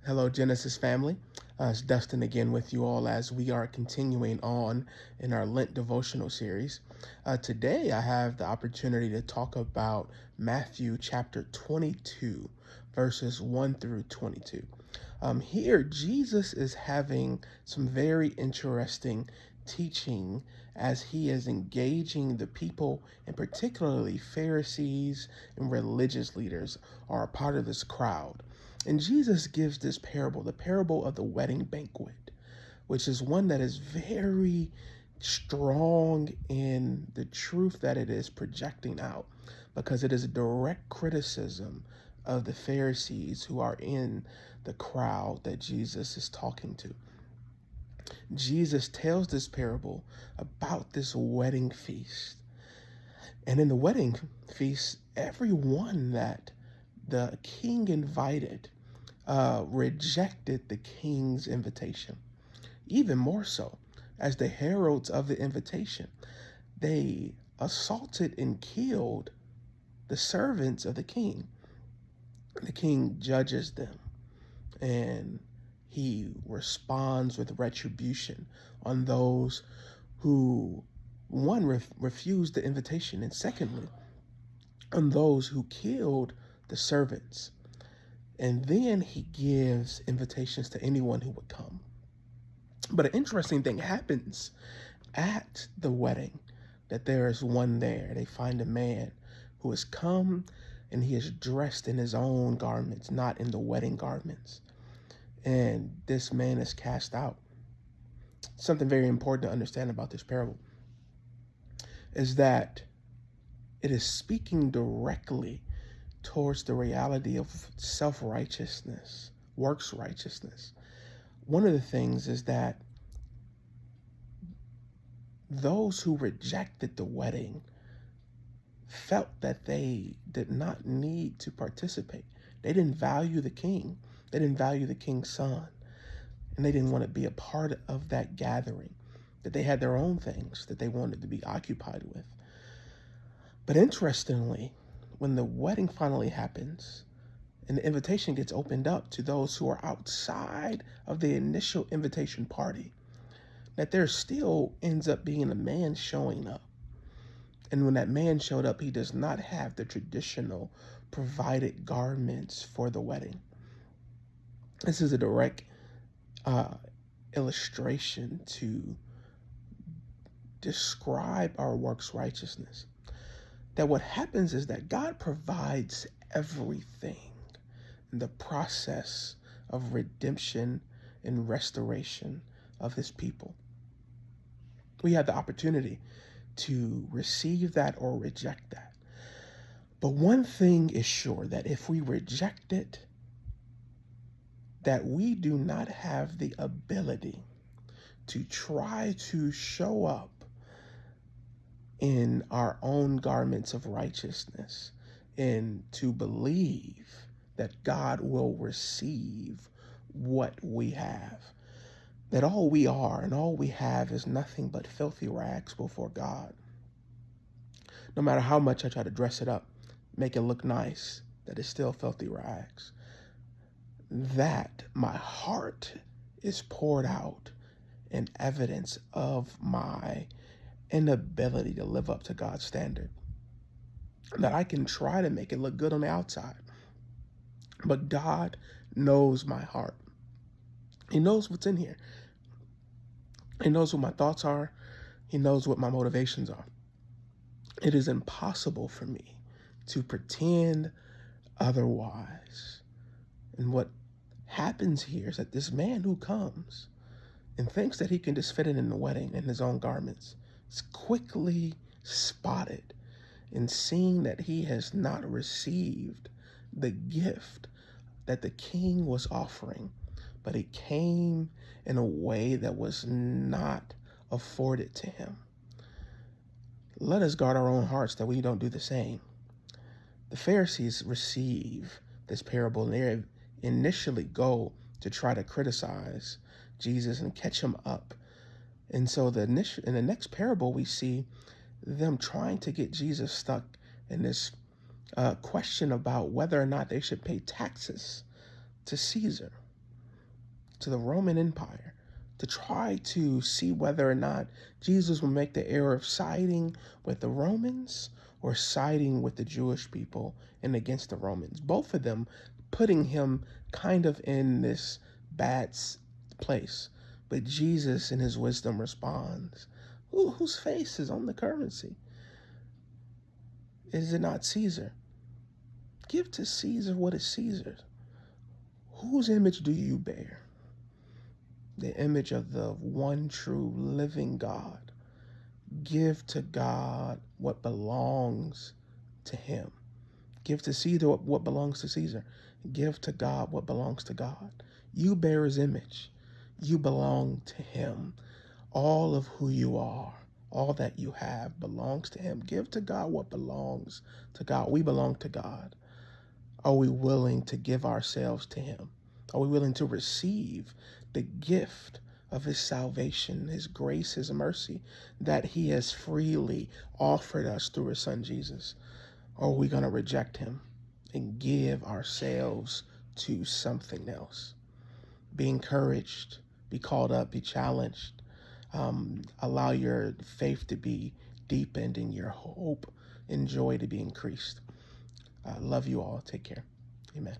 Hello, Genesis family. It's Dustin again with you all as we are continuing on in our Lent devotional series. Today, I have the opportunity to talk about Matthew chapter 22, verses 1 through 22. Here, Jesus is having some very interesting teaching as he is engaging the people, and particularly Pharisees and religious leaders are a part of this crowd. And Jesus gives this parable, the parable of the wedding banquet, which is one that is very strong in the truth that it is projecting out, because it is a direct criticism of the Pharisees who are in the crowd that Jesus is talking to. Jesus tells this parable about this wedding feast. And in the wedding feast, everyone that the king invited rejected the king's invitation. Even more so, as the heralds of the invitation, they assaulted and killed the servants of the king. The king judges them, and he responds with retribution on those who, one, refused the invitation, and secondly, on those who killed the servants. And then he gives invitations to anyone who would come. But an interesting thing happens at the wedding, that there is one there. They find a man who has come and he is dressed in his own garments, not in the wedding garments. And this man is cast out. Something very important to understand about this parable is that it is speaking directly towards the reality of self-righteousness, works righteousness. One of the things is that those who rejected the wedding felt that they did not need to participate. They didn't value the king. They didn't value the king's son. And they didn't want to be a part of that gathering, that they had their own things that they wanted to be occupied with. But interestingly, when the wedding finally happens and the invitation gets opened up to those who are outside of the initial invitation party, that there still ends up being a man showing up. And when that man showed up, he does not have the traditional provided garments for the wedding. This is a direct illustration to describe our works righteousness. That what happens is that God provides everything in the process of redemption and restoration of his people. We have the opportunity to receive that or reject that. But one thing is sure, that if we reject it, that we do not have the ability to try to show up in our own garments of righteousness and to believe that God will receive what we have. That all we are and all we have is nothing but filthy rags before God. No matter how much I try to dress it up, make it look nice, that is still filthy rags. That my heart is poured out in evidence of my inability to live up to God's standard. That I can try to make it look good on the outside, but God knows my heart. He knows what's in here. He knows what my thoughts are. He knows what my motivations are. It is impossible for me to pretend otherwise. And what happens here is that this man who comes and thinks that he can just fit it in the wedding in his own garments is quickly spotted and seen that he has not received the gift that the king was offering, but it came in a way that was not afforded to him. Let us guard our own hearts that we don't do the same. The Pharisees receive this parable and they initially go to try to criticize Jesus and catch him up. And so in the next parable, we see them trying to get Jesus stuck in this question about whether or not they should pay taxes to Caesar. to the Roman Empire to try to see whether or not Jesus would make the error of siding with the Romans or siding with the Jewish people and against the Romans. Both of them putting him kind of in this bad place. But Jesus, in his wisdom, responds, whose face is on the currency? Is it not Caesar? Give to Caesar what is Caesar's. Whose image do you bear? The image of the one true living God. Give to God what belongs to him. Give to Caesar what belongs to Caesar. Give to God what belongs to God. You bear his image. You belong to him. All of who you are, all that you have belongs to him. Give to God what belongs to God. We belong to God. Are we willing to give ourselves to him? Are we willing to receive the gift of his salvation, his grace, his mercy that he has freely offered us through his son Jesus? Or are we going to reject him and give ourselves to something else? Be encouraged, be called up, be challenged. Allow your faith to be deepened and your hope and joy to be increased. Love you all. Take care. Amen.